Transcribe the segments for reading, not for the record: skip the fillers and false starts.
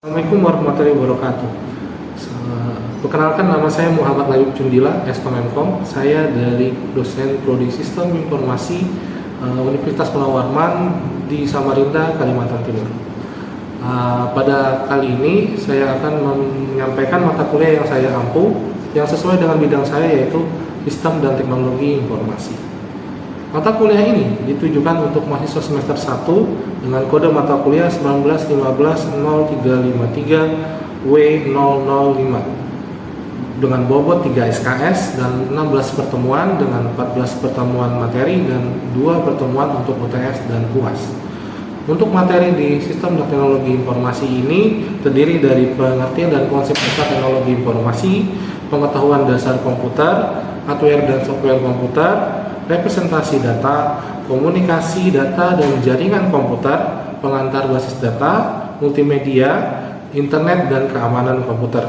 Assalamualaikum warahmatullahi wabarakatuh. Perkenalkan, nama saya Muhammad Layub Cundila, Eskom. Saya dari dosen Prodi Sistem Informasi Universitas Munawwarman di Samarinda, Kalimantan Timur. Pada kali ini saya akan menyampaikan mata kuliah yang saya ampu yang sesuai dengan bidang saya, yaitu Sistem dan Teknologi Informasi. Mata kuliah ini ditujukan untuk mahasiswa semester 1 dengan kode mata kuliah 19-15-0353W005 dengan bobot 3 SKS dan 16 pertemuan dengan 14 pertemuan materi dan 2 pertemuan untuk UTS dan UAS. Untuk materi di Sistem dan Teknologi Informasi ini terdiri dari pengertian dan konsep dasar teknologi informasi, pengetahuan dasar komputer, hardware dan software komputer, representasi data, komunikasi data dan jaringan komputer, pengantar basis data, multimedia, internet, dan keamanan komputer.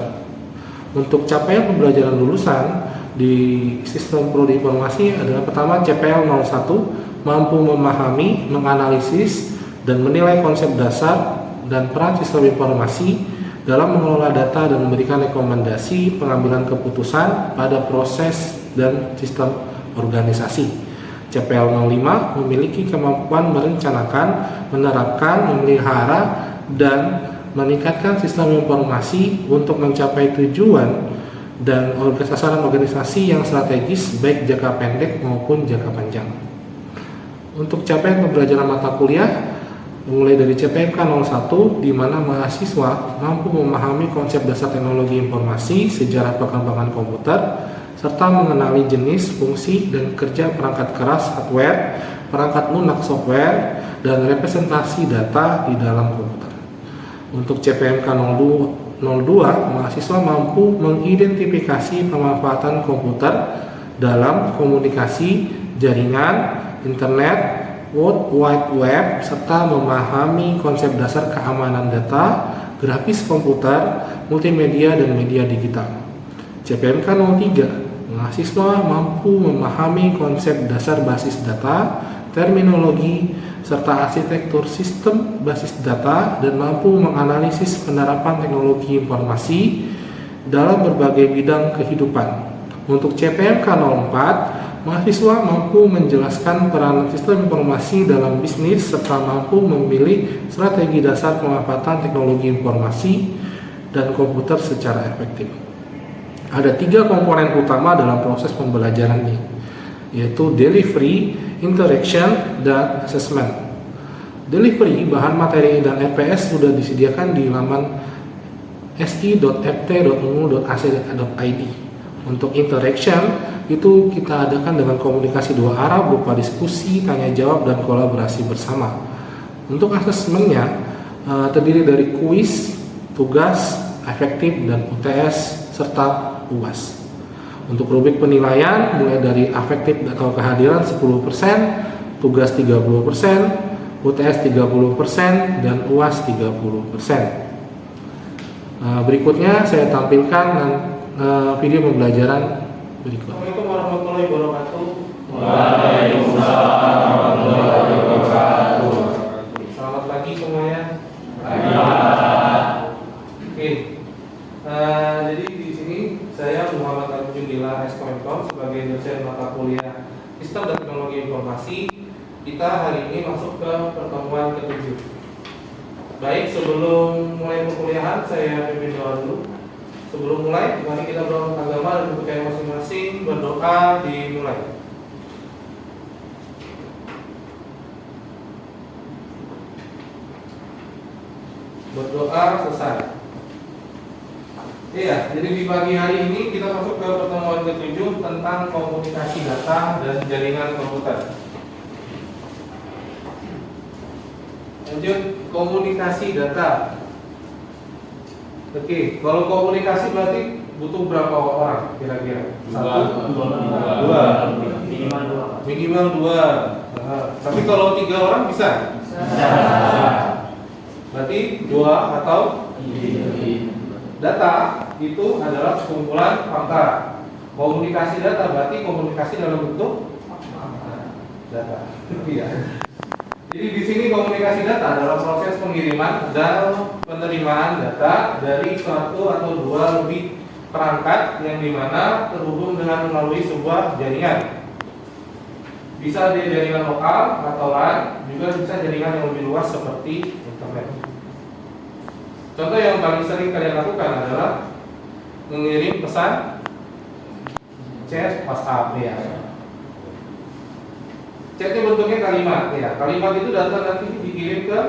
Untuk capaian pembelajaran lulusan di Sistem Prodi Informasi adalah pertama, CPL 01 mampu memahami, menganalisis, dan menilai konsep dasar dan peran sistem informasi dalam mengelola data dan memberikan rekomendasi pengambilan keputusan pada proses dan sistem organisasi. CPL 05 memiliki kemampuan merencanakan, menerapkan, memelihara, dan meningkatkan sistem informasi untuk mencapai tujuan dan sasaran organisasi yang strategis baik jangka pendek maupun jangka panjang. Untuk capaian pembelajaran mata kuliah mulai dari CPMK 01 di mana mahasiswa mampu memahami konsep dasar teknologi informasi, sejarah perkembangan komputer, serta mengenali jenis, fungsi, dan kerja perangkat keras hardware, perangkat lunak software, dan representasi data di dalam komputer. Untuk CPMK 02, mahasiswa mampu mengidentifikasi pemanfaatan komputer dalam komunikasi, jaringan, internet, World Wide Web, serta memahami konsep dasar keamanan data, grafis komputer, multimedia, dan media digital. CPMK 03, mahasiswa mampu memahami konsep dasar basis data, terminologi, serta arsitektur sistem basis data, dan mampu menganalisis penerapan teknologi informasi dalam berbagai bidang kehidupan. Untuk CPMK 04, mahasiswa mampu menjelaskan peran sistem informasi dalam bisnis serta mampu memilih strategi dasar pemanfaatan teknologi informasi dan komputer secara efektif. Ada 3 komponen utama dalam proses pembelajaran ini, yaitu delivery, interaction, dan assessment. Delivery, bahan materi dan RPS sudah disediakan di laman ski.ft.unmul.ac.id. Untuk interaction, itu kita adakan dengan komunikasi 2 arah berupa diskusi, tanya jawab, dan kolaborasi bersama. Untuk asesmennya terdiri dari kuis, tugas, efektif, dan UTS, serta UAS. Untuk rubrik penilaian mulai dari afektif atau kehadiran 10%, tugas 30%, UTS 30%, dan UAS 30%. Berikutnya saya tampilkan video pembelajaran berikut. Assalamualaikum warahmatullahi wabarakatuh. Waalaikumsalam warahmatullahi wabarakatuh. Selamat pagi semuanya. Oke. Jadi di sini saya Muhammad Layub Cundila, Eskom sebagai dosen mata kuliah Sistem dan Teknologi Informasi. Kita hari ini masuk ke pertemuan ke-7. Baik, sebelum mulai perkuliahan saya pimpin doa dulu. Sebelum mulai, mari kita berdoa agama dan kepercayaan masing-masing. Berdoa dimulai. Berdoa selesai. Iya, jadi di pagi hari ini kita masuk ke pertemuan ke-7 tentang komunikasi data dan jaringan komputer. Lanjut, komunikasi data. Oke, kalau komunikasi berarti butuh berapa orang kira-kira? 1, 2, minimal 2. Tapi kalau 3 orang bisa? Berarti 2 atau data itu adalah sekumpulan angka. Komunikasi data berarti komunikasi dalam bentuk data. Iya. Jadi di sini komunikasi data adalah proses pengiriman dan penerimaan data dari satu atau dua lebih perangkat yang dimana terhubung dengan melalui sebuah jaringan. Bisa di jaringan lokal atau LAN, juga bisa jaringan yang lebih luas seperti internet. Contoh yang paling sering kalian lakukan adalah mengirim pesan chat WhatsApp ya. Chatnya bentuknya kalimat ya. Kalimat itu data nanti dikirim ke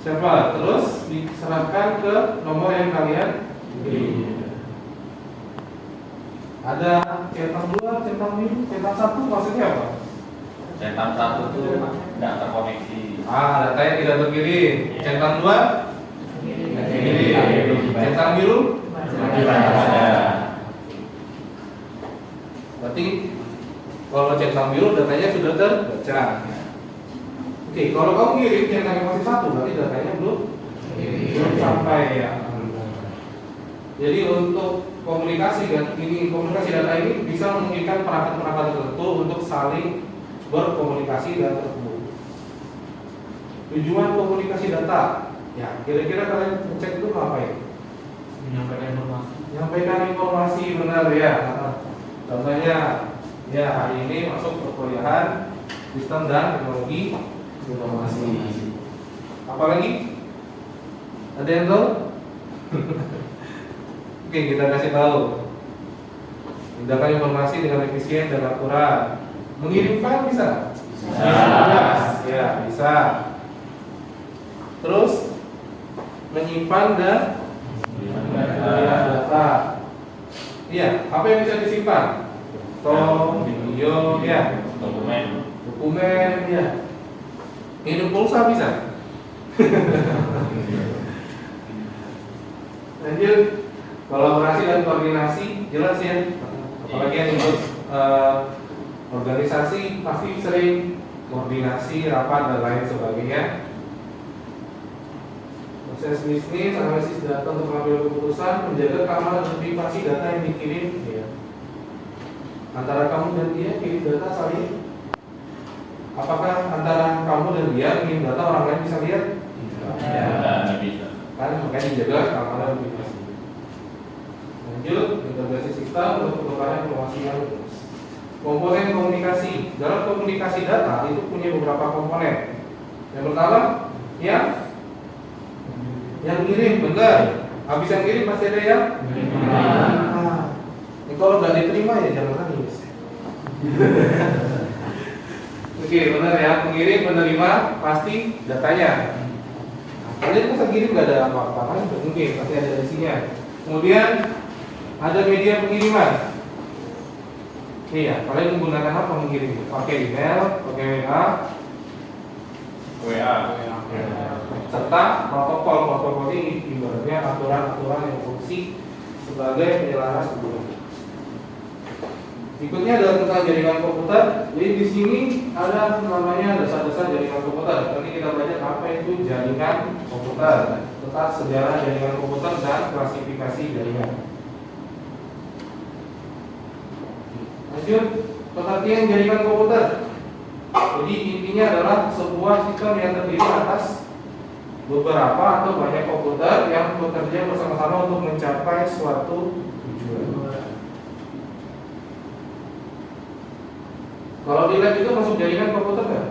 server, terus diserahkan ke nomor yang kalian pilih. Ada centang 2, centang 5, centang 1 maksudnya apa? Centang 1 itu tidak terkoneksi. Datanya tidak terkirim. Centang 2 terkirim. Centang biru ada. Berarti kalau centang biru datanya sudah terbaca. Oke, kalau kamu kirim centangnya masih 1, berarti datanya belum sampai ya. Jadi untuk komunikasi data ini bisa memungkinkan perangkat-perangkat tertentu untuk saling berkomunikasi dan terhubung. Tujuan komunikasi data, ya kira-kira kalian cek itu ngapain? Menyampaikan informasi benar ya. Contohnya, ya hari ini masuk perkuliahan sistem dan teknologi informasi. Apalagi? Ada yang tahu? Oke, kita kasih tahu. Menggunakan informasi dengan efisien dan akurat. Mengirim file bisa? Bisa. Ya, bisa. Terus menyimpan dan data. Iya, apa yang bisa disimpan? Foto, video, ya. Dokumen, ya. Hidup pulsa bisa. Lanjut. Kolaborasi dan koordinasi jelas ya. Apalagi yang ikut organisasi pasti sering koordinasi, rapat dan lain sebagainya. Proses bisnis, analisis data untuk mengambil keputusan, menjaga keamanan dan privasi data yang dikirim ya. Antara kamu dan dia kirim data saling. Apakah antara kamu dan dia kirim data orang lain bisa lihat? Tidak bisa. Kan makanya dijaga keamanan dan privasi. Lanjut, integrasi sistem untuk pertukaran informasi yang luas. Komponen komunikasi. Dalam komunikasi data itu punya beberapa komponen. Yang pertama, yang kirim, benar. Habis yang kirim pasti ada yang kalau nggak diterima ya jangan nangis. Oke, benar ya. Pengirim menerima pasti datanya. Kalian masa kirim nggak ada apa-apa kan? Mungkin pasti ada isinya. Kemudian ada media pengiriman. Iya, kalian menggunakan apa mengirim? Pakai email, pakai WA, serta protokol ini ibaratnya aturan-aturan yang fungsi sebagai penyelara sebelumnya. Berikutnya adalah tentang jaringan komputer. Jadi di sini ada namanya dasar-dasar jaringan komputer. Nanti kita belajar apa itu jaringan komputer, tentang sejarah jaringan komputer dan klasifikasi jaringan. Lanjut, pengertian jaringan komputer. Jadi intinya adalah sebuah sistem yang terdiri atas beberapa atau banyak komputer yang bekerja bersama-sama untuk mencapai suatu tujuan. Kalau di lab itu masuk jaringan komputer nggak?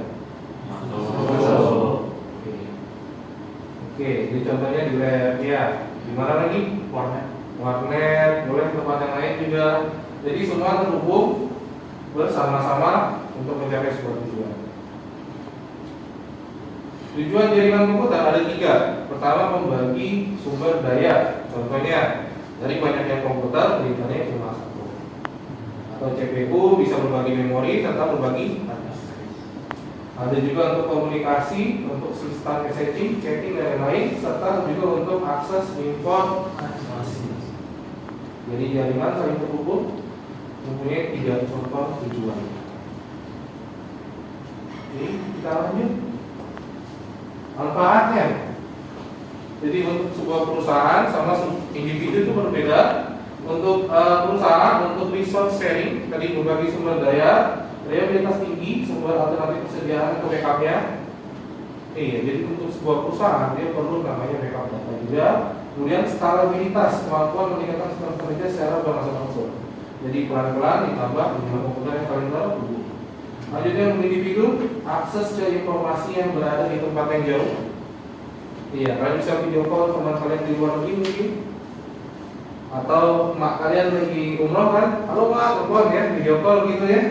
Masuk. Oke, di contohnya di lab ya. Di mana lagi? Warnet, boleh tempat yang lain juga. Jadi semua terhubung bersama-sama untuk mencapai sebuah tujuan. Tujuan jaringan komputer ada 3. Pertama, membagi sumber daya. Contohnya dari banyaknya komputer, berikannya cuma 1. Atau CPU bisa berbagi memori serta berbagi disk. Ada juga untuk komunikasi, untuk sistem messaging, chatting dan lain-lain, serta juga untuk akses informasi. Jadi jaringan saling terhubung mempunyai 3 contoh tujuan. Oke, kita lanjut. Manfaatnya. Jadi untuk sebuah perusahaan sama individu itu berbeda. Untuk perusahaan, untuk resource sharing, tadi berbagi sumber daya, Reliabilitas tinggi, sebuah alternatif persediaan untuk backup-nya. Iya, jadi untuk sebuah perusahaan dia perlu namanya backup data juga. Kemudian skalabilitas, kemampuan meningkatkan sistem kerja secara berangsur-angsur. Jadi pelan-pelan ditambah jumlah komputer yang paling baru. Selanjutnya individu, akses ke informasi yang berada di tempat yang jauh. Iya, kalian bisa video call teman kalian di luar negeri mungkin. Atau mak kalian lagi umroh kan, halo mak, telepon ya, video call gitu ya.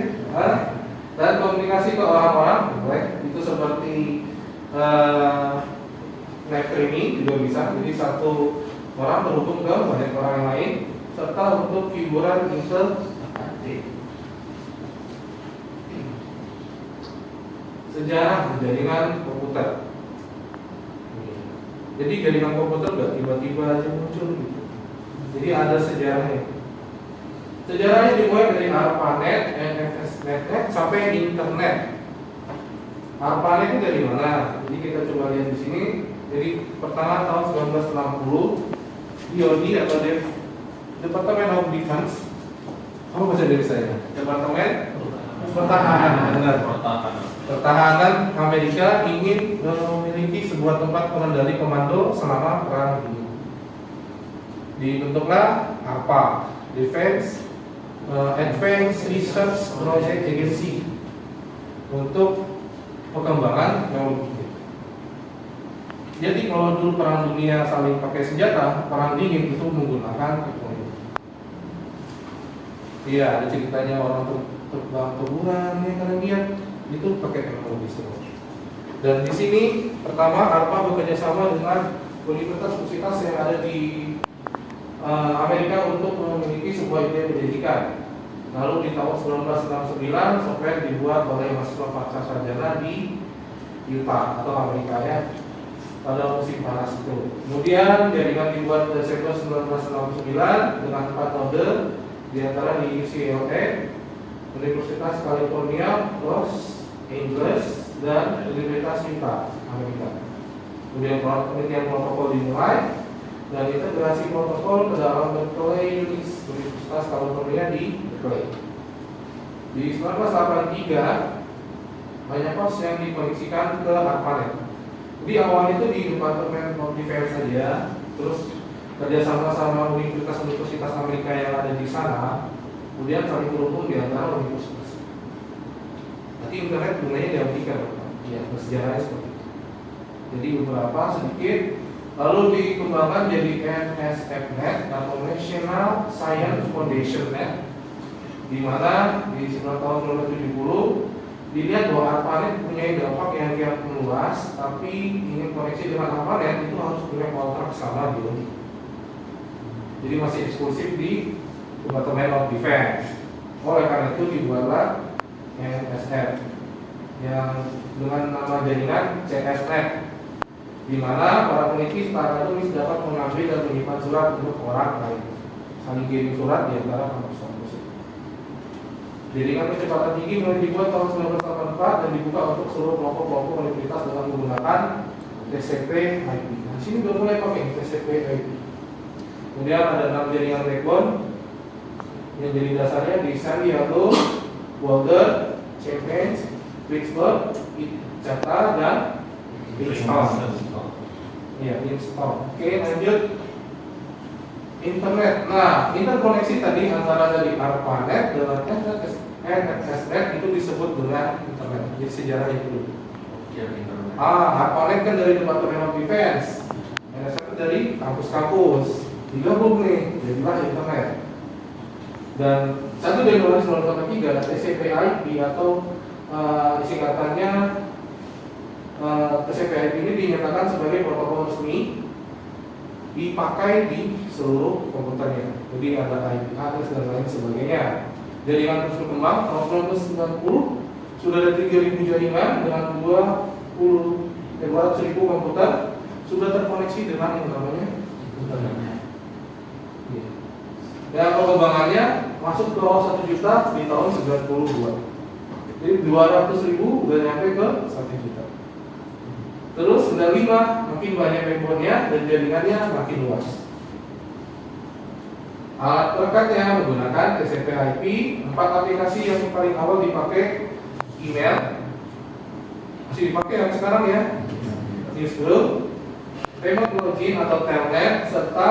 Dan komunikasi ke orang-orang, itu seperti live streaming juga bisa. Jadi satu orang terhubung ke banyak orang yang lain, serta untuk hiburan interaktif. Sejarah jaringan komputer. Jadi jaringan komputer gak tiba-tiba aja muncul gitu. Jadi ada sejarahnya. Sejarahnya dimulai dari ARPANET, NFS-NET sampai internet. ARPANET itu dari mana? Jadi kita coba lihat di sini. Jadi pertama tahun 1960, DoD atau Department of Defense. Apa bahasa dari saya? Departemen Pertahanan Amerika ingin memiliki sebuah tempat pengendali komando selama perang dunia. Dibentuklah ARPA, Defense Advanced Research Project Agency, untuk pengembangan teknologi. Jadi kalau dulu perang dunia saling pakai senjata, perang dingin itu menggunakan teknologi. Iya, ada ceritanya orang terbang ke bulan, ya kalian lihat itu pakai teknologi semua. Dan di sini pertama ARPA bekerja sama dengan universitas-universitas yang ada di Amerika untuk memiliki sebuah ide pendidikan. Lalu di tahun 1969 software dibuat oleh mahasiswa pasca sarjana di Utah atau Amerika ya, pada musim panas itu. Kemudian jaringan dibuat Desember 1969 dengan 4 node, di antara di UCLA, Universitas California, Los Angeles, dan Universitas Utah, Amerika. Kemudian penelitian protokol dimulai dan integrasi protokol ke dalam Berkeley Universitas California di Berkeley. Di 1983 banyak pos yang dikoneksikan ke ARPANET. Jadi awal itu di Departemen of Defense saja, terus kerjasama universitas-universitas Amerika yang ada di sana, kemudian saling terhubung di antara universitas. Nanti internet gunanya di Amerika, ya bersejarah seperti itu. Jadi beberapa sedikit, lalu dikembangkan jadi NSFNet atau National Science Foundation Net, di mana di tahun 1970 dilihat bahwa ARPANET punya dampak yang kian meluas, tapi ingin koneksi dengan ARPANET itu harus punya kontrak sama DoD. Jadi masih eksklusif di Department of Defense. Oleh karena itu dibuatlah NSF yang dengan nama jaringan CSNet, di mana para peneliti secara tulis dapat mengambil dan menyimpan surat untuk orang lain, saling kirim surat di antara kampus-kampus. Jaringan kecepatan tinggi mulai dibuat tahun 1984 dan dibuka untuk seluruh kelompok-kelompok universitas dengan menggunakan TCP/IP. Nah, sini udah mulai pakai TCP/IP. Kemudian ada 6 jaringan backbone yang jadi dasarnya di San Diego, Boulder, Chambers, Pittsburgh, Ithaca, dan Princeton. Iya, Princeton. Oke, lanjut. Internet. Nah, interkoneksi tadi antara dari ARPANET dengan NSFNet itu disebut dengan internet. Jadi sejarahnya dulu. ARPANET kan dari Department of Defense, NSFNet dari kampus-kampus. Digabung nih, jadilah internet. Dan 1 Januari 1983 TCP/IP atau singkatannya TCP/IP ini dinyatakan sebagai protokol resmi dipakai di seluruh komputernya. Jadi ada IP address dan lain sebagainya. Jaringan terus berkembang. Tahun 1990 sudah ada 3.000 jaringan dengan 200.000 komputer sudah terkoneksi dengan yang namanya internet. Dan perkembangannya masuk ke bawah 1 juta di tahun 92. Jadi 200.000 udah nyampe ke 1 juta. Terus 95 makin banyak backbone-nya dan jaringannya makin luas. Alat perekatnya menggunakan TCP/IP. 4 aplikasi yang paling awal dipakai email, masih dipakai yang sekarang ya, newsgroup, remote login atau telnet, serta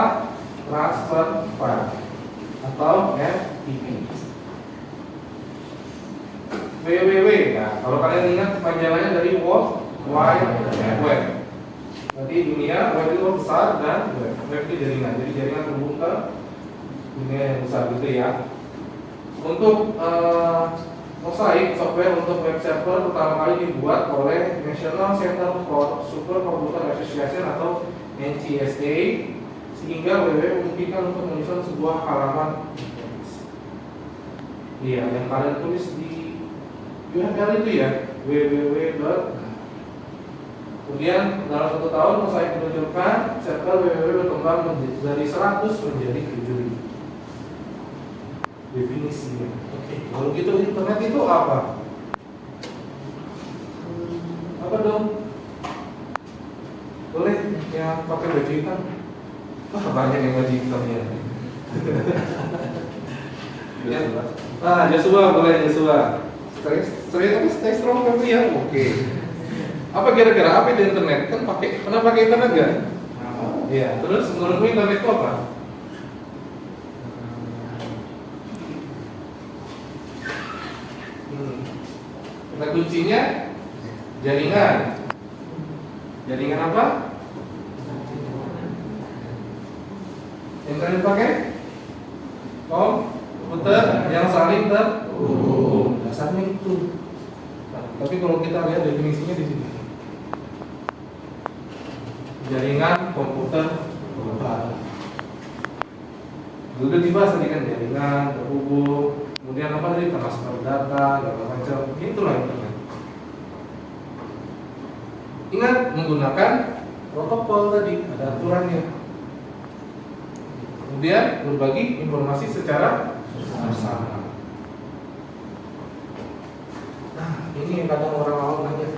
transfer file atau FTP. www, nah kalau kalian ingat panjangannya dari World Wide Web. Berarti dunia web itu besar dan web itu jaringan. Jadi jaringan terhubung ke dunia yang besar gitu ya. Untuk Mosaic software untuk web server pertama kali dibuat oleh National Center for Supercomputer Association atau NCSA, sehingga www memungkinkan untuk menyusun sebuah halaman informasi. Iya, yang kalian tulis di URL itu ya, www. Kemudian dalam 1 tahun Mosaic menunjukkan server www berkembang dari 100 menjadi 7.000. Definisinya. Oke, kalau gitu internet itu apa? Apa dong? Boleh yang pakai baju hitam? Wah, banyak yang baju hitamnya. Ya. Joshua boleh Joshua. Stay strong kamu ya. Oke. Apa kira-kira apa itu internet? Kan pernah pakai internet nggak? Iya. Terus menurutmu internet itu apa? Kata kuncinya jaringan. Jaringan apa? Yang kalian pakai? Komputer yang saling terhubung. Dasarnya itu. Tapi kalau kita lihat definisinya di sini. Jaringan komputer global. Udah dibahas tadi kan jaringan terhubung. Kemudian apa tadi, transfer data, segala macam, itulah internet. Ingat menggunakan protokol tadi, ada aturannya. Kemudian berbagi informasi secara bersama. Nah, ini yang kadang orang awam nanya,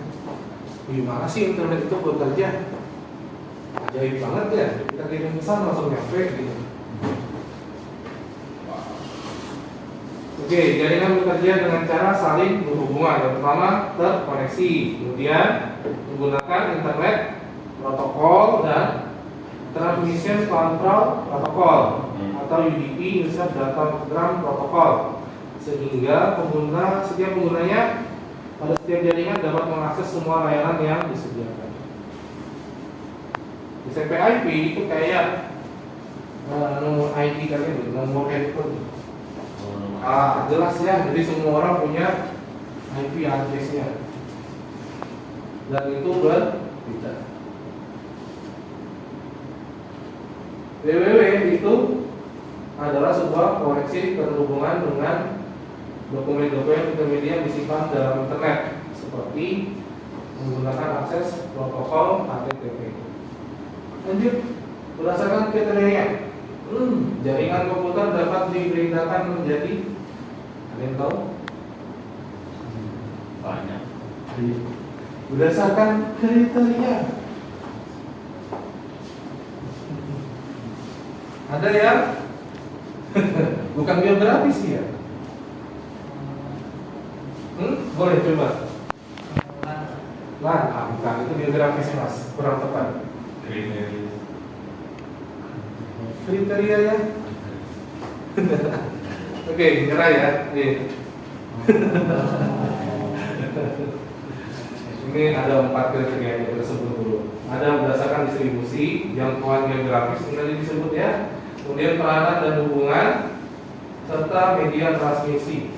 gimana sih internet itu bekerja? Ajaib banget ya, kita kirim pesan langsung nyampe gitu. Oke, jaringan bekerja dengan cara saling berhubungan. Yang pertama, terkoneksi. Kemudian menggunakan internet protokol dan transmission control protocol atau UDP, User Datagram Protocol, sehingga setiap penggunanya pada setiap jaringan dapat mengakses semua layanan yang disediakan. TCP/IP itu kayak nomor ID kalian, nomor handphone. Jelas ya, jadi semua orang punya IP address-nya dan itu berbeda. www itu adalah sebuah koneksi terhubungan dengan dokumen-dokumen intermedia yang disimpan dalam internet, seperti menggunakan akses protokol HTTP. Lanjut, berdasarkan kriteria, jaringan komputer dapat dibedakan menjadi, ada yang tahu? Banyak. Berdasarkan kriteria, ada yang bukan biografis ya? Boleh coba. Bukan, itu biografis mas, kurang tepat. Kriteria ya. Oke, nyerah ya. Ini ada 4 kriteria yang kita sebut dulu. Ada berdasarkan distribusi, jangkauan geografis ini tadi disebut ya. Kemudian peranan dan hubungan, serta media transmisi.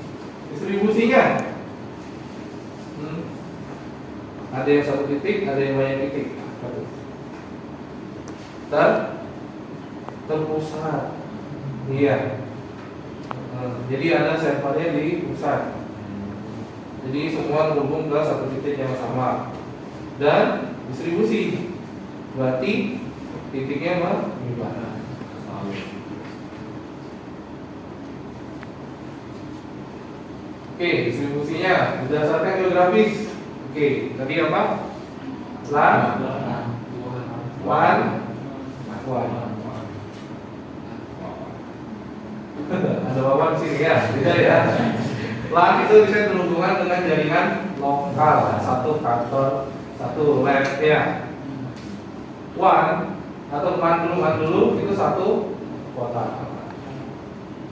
Distribusinya, ada yang 1 titik, ada yang banyak titik. Terpusat. Iya. Jadi ada servernya di pusat. Jadi semua terhubung ke 1 titik yang sama. Dan distribusi, berarti titiknya menyebar. Oke, distribusinya berdasarkan geografis. Oke, tadi apa? One. Ada wawan di sini ya, tidak ya. LAN itu bisa berhubungan dengan jaringan lokal, satu kantor, satu lab ya. WAN atau WAN dulu itu satu kota,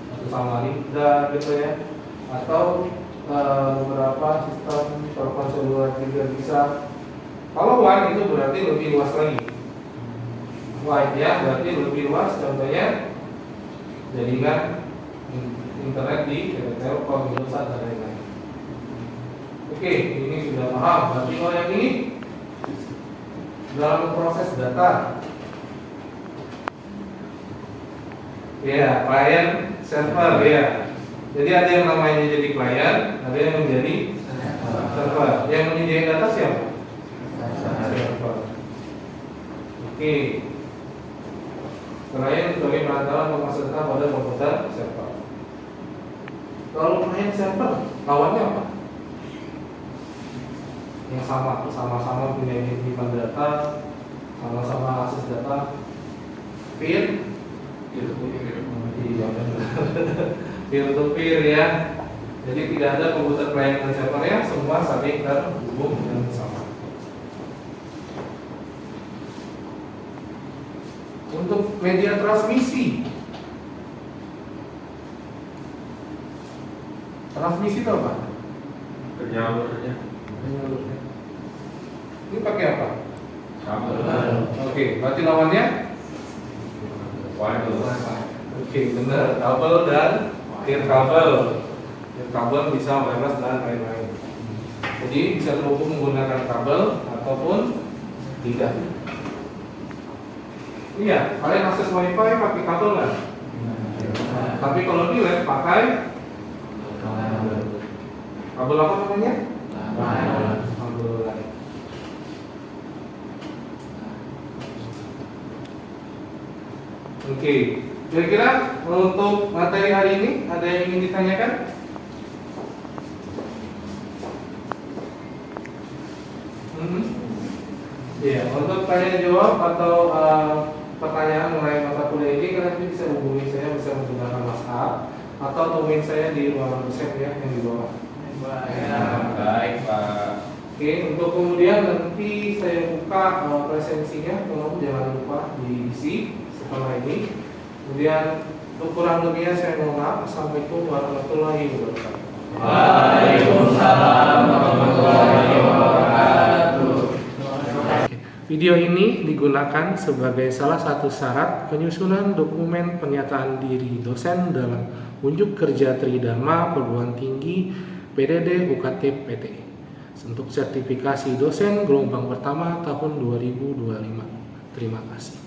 satu Samarinda gitu ya, atau beberapa sistem telepon seluler juga bisa. Kalau WAN itu berarti lebih luas lagi. WAN ya berarti lebih luas, contohnya jaringan internet di Telkom, Indosat dan lain-lain. Oke, ini sudah paham. Berarti kalau yang ini dalam proses data, ya client server ya. Jadi ada yang namanya jadi client, ada yang menjadi server. Yang menyediakan data siapa? Server. Oke. Client sebagai perantara memasuk data pada komputer server. Kalau client server, lawannya apa? Yang sama-sama punya menyimpan data, sama-sama akses data, peer to peer ya. Jadi tidak ada komputer client dan servernya, semua saling terhubung dengan sama. Untuk media transmisi, itu apa? Penyalurnya. Ini pakai apa? Kabel. Oke, berarti lawannya? Wireless. Oke, benar. Kabel dan peer kabel. Peer kabel bisa wireless dan lain-lain. Jadi bisa terhubung menggunakan kabel ataupun tidak. Iya, kalian akses WiFi pakai kabel kan? Tapi kalau di lab pakai kabel apa namanya? Kabel LAN. Oke, kira-kira untuk materi hari ini ada yang ingin ditanyakan? Iya, untuk tanya jawab atau pertanyaan mengenai mata kuliah ini kalian bisa hubungi saya, bisa menggunakan WhatsApp atau temuin saya di ruangan dosen ya yang di bawah. Baik Pak. Oke, untuk kemudian nanti saya buka presensinya, tolong jangan lupa diisi setelah ini. Kemudian untuk kurang lebihnya saya mohon maaf. Assalamualaikum warahmatullahi wabarakatuh. Waalaikumsalam warahmatullahi wabarakatuh. Video ini digunakan sebagai salah satu syarat penyusunan dokumen pernyataan diri dosen dalam unjuk kerja Tridharma Perguruan Tinggi PDD UKT PT untuk sertifikasi dosen gelombang pertama tahun 2025. Terima kasih.